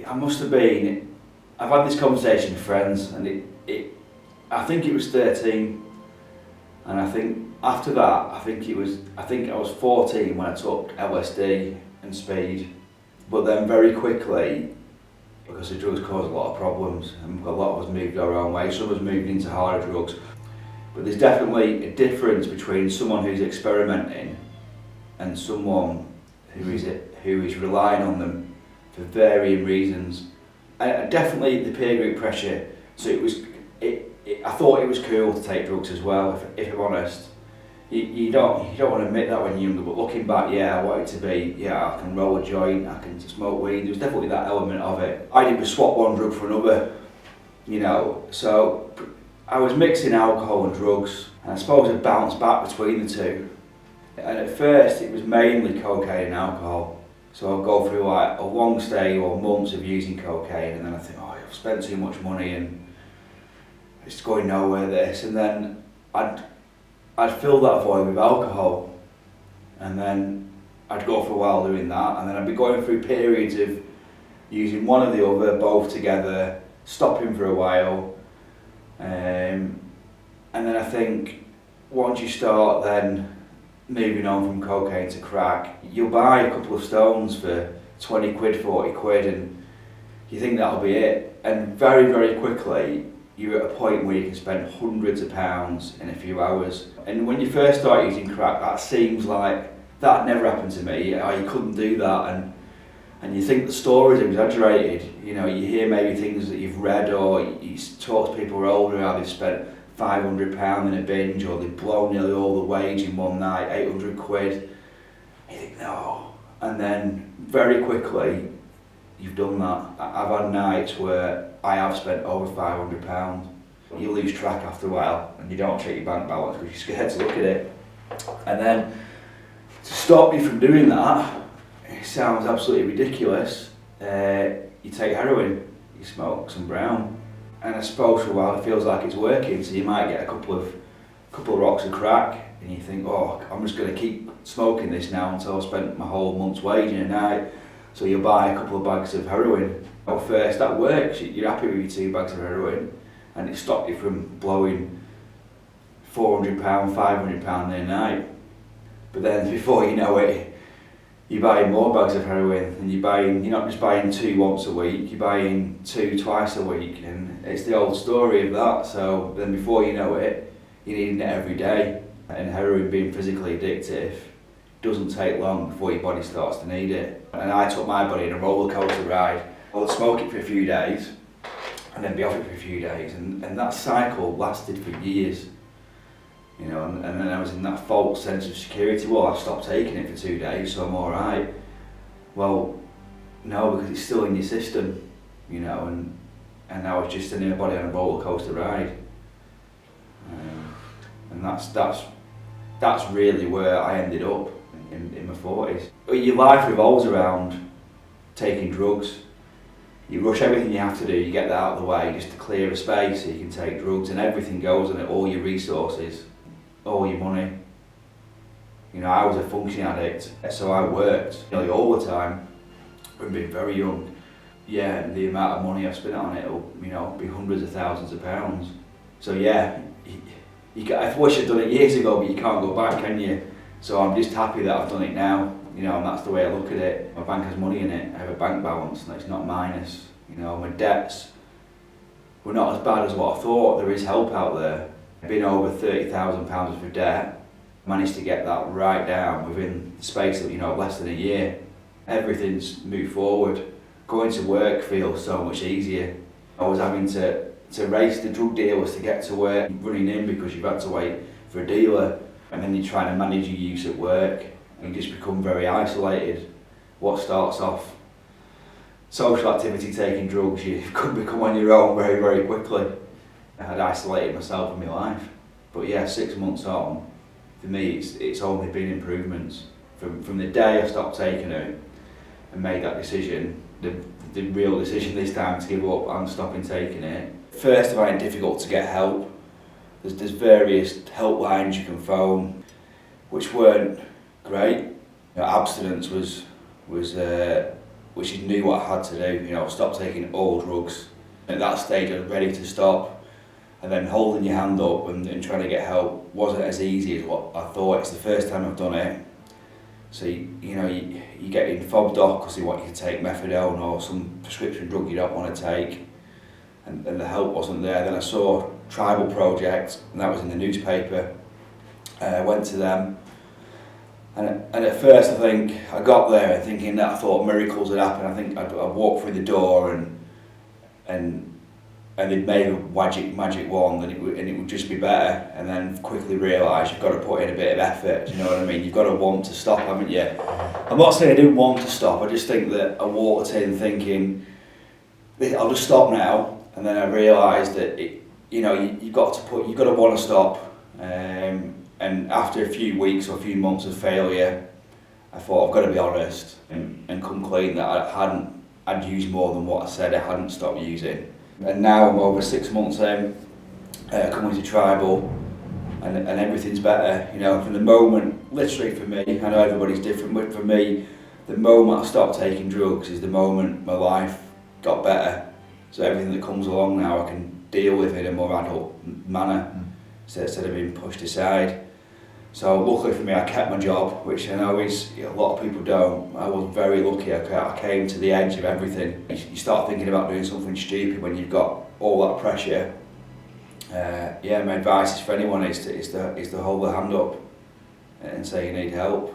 I must have been, I've had this conversation with friends, and I think it was 13, and I think after that, I think I was 14 when I took LSD and speed, but then very quickly, because the drugs caused a lot of problems, and a lot of us moved our own way, some of us moved into harder drugs, but there's definitely a difference between someone who's experimenting and someone who is relying on them for varying reasons. And definitely the peer group pressure. So I thought it was cool to take drugs as well. If I'm honest, you don't want to admit that when you're younger. But looking back, yeah, I wanted to be. Yeah, I can roll a joint. I can smoke weed. There was definitely that element of it. I didn't swap one drug for another. So I was mixing alcohol and drugs, and I suppose I bounced back between the two. And at first it was mainly cocaine and alcohol. So I'll go through like a long stay or months of using cocaine, and then I think, oh, I've spent too much money and it's going nowhere, this. And then I'd fill that void with alcohol, and then I'd go for a while doing that, and then I'd be going through periods of using one or the other, both together, stopping for a while. And then I think once you start then moving on from cocaine to crack, you'll buy a couple of stones for 20 quid, 40 quid, and you think that'll be it. And very, very quickly, you're at a point where you can spend hundreds of pounds in a few hours. And when you first start using crack, that seems like that never happened to me. You couldn't do that, and you think the stories are exaggerated. You hear maybe things that you've read, or you talk to people who are older how they've spent £500 in a binge, or they've blown nearly all the wage in one night, 800 quid. You think, no. And then very quickly, you've done that. I've had nights where I have spent over £500. You lose track after a while, and you don't check your bank balance because you're scared to look at it. And then to stop you from doing that, it sounds absolutely ridiculous. You take heroin, you smoke some brown. And I suppose for a while it feels like it's working, so you might get a couple of rocks of crack, and you think, oh, I'm just going to keep smoking this now until I've spent my whole month's wage in a night. So you'll buy a couple of bags of heroin. At first that works, you're happy with your 2 bags of heroin, and it stopped you from blowing £400, £500 in a night. But then before you know it, you're buying more bags of heroin, and you're not just buying 2 once a week, you're buying 2 twice a week, and it's the old story of that. So then before you know it, you're needing it every day. And heroin being physically addictive, doesn't take long before your body starts to need it. And I took my body in a roller coaster ride. I'll smoke it for a few days, and then be off it for a few days, and that cycle lasted for years. And then I was in that false sense of security. Well, I stopped taking it for 2 days, so I'm alright. Well, no, because it's still in your system, and now it's just in your body on a roller coaster ride. And that's really where I ended up in my 40s. Your life revolves around taking drugs. You rush everything you have to do, you get that out of the way just to clear a space so you can take drugs, and everything goes on it, all your resources, all your money. I was a functioning addict, so I worked nearly all the time from being very young. Yeah, and the amount of money I've spent on it will, be hundreds of thousands of pounds. So yeah, I wish I'd done it years ago, but you can't go back, can you? So I'm just happy that I've done it now, and that's the way I look at it. My bank has money in it, I have a bank balance, and it's not minus. My debts were not as bad as what I thought. There is help out there. I've been over £30,000 worth of debt, managed to get that right down within the space of less than a year. Everything's moved forward. Going to work feels so much easier. I was having to race the drug dealers to get to work, running in because you've had to wait for a dealer, and then you're trying to manage your use at work, and you just become very isolated. What starts off social activity, taking drugs, you could become on your own very, very quickly. I had isolated myself in my life. But yeah, 6 months on, for me it's only been improvements. From the day I stopped taking it and made that decision, the real decision this time to give up and stopping taking it. First, I find it difficult to get help. There's various helplines you can phone, which weren't great. Abstinence was which is knew what I had to do. You know, stop taking all drugs. At that stage, I was ready to stop. And then holding your hand up and trying to get help wasn't as easy as what I thought. It's the first time I've done it. So, you get in fobbed off because they want you to take methadone or some prescription drug you don't want to take. And the help wasn't there. Then I saw Tribal Project, and that was in the newspaper. I went to them. And at first I think I got there thinking that I thought miracles had happened. I think I'd walk through the door and they'd made a magic wand and it would just be better, and then quickly realise you've got to put in a bit of effort, do you know what I mean? You've got to want to stop, haven't you? I'm not saying I didn't want to stop, I just think that I walked in thinking, I'll just stop now, and then I realised that you've got to want to stop. And after a few weeks or a few months of failure, I thought I've got to be honest and come clean that I'd used more than what I said I hadn't stopped using. And now I'm over 6 months in, coming to Tribal, and everything's better. You know, from the moment, literally for me, I know everybody's different, but for me, the moment I stopped taking drugs is the moment my life got better. So everything that comes along now I can deal with in a more adult manner, instead of being pushed aside. So luckily for me, I kept my job, which I know a lot of people don't. I was very lucky. I came to the edge of everything. You start thinking about doing something stupid when you've got all that pressure. My advice is for anyone is to hold the hand up and say you need help.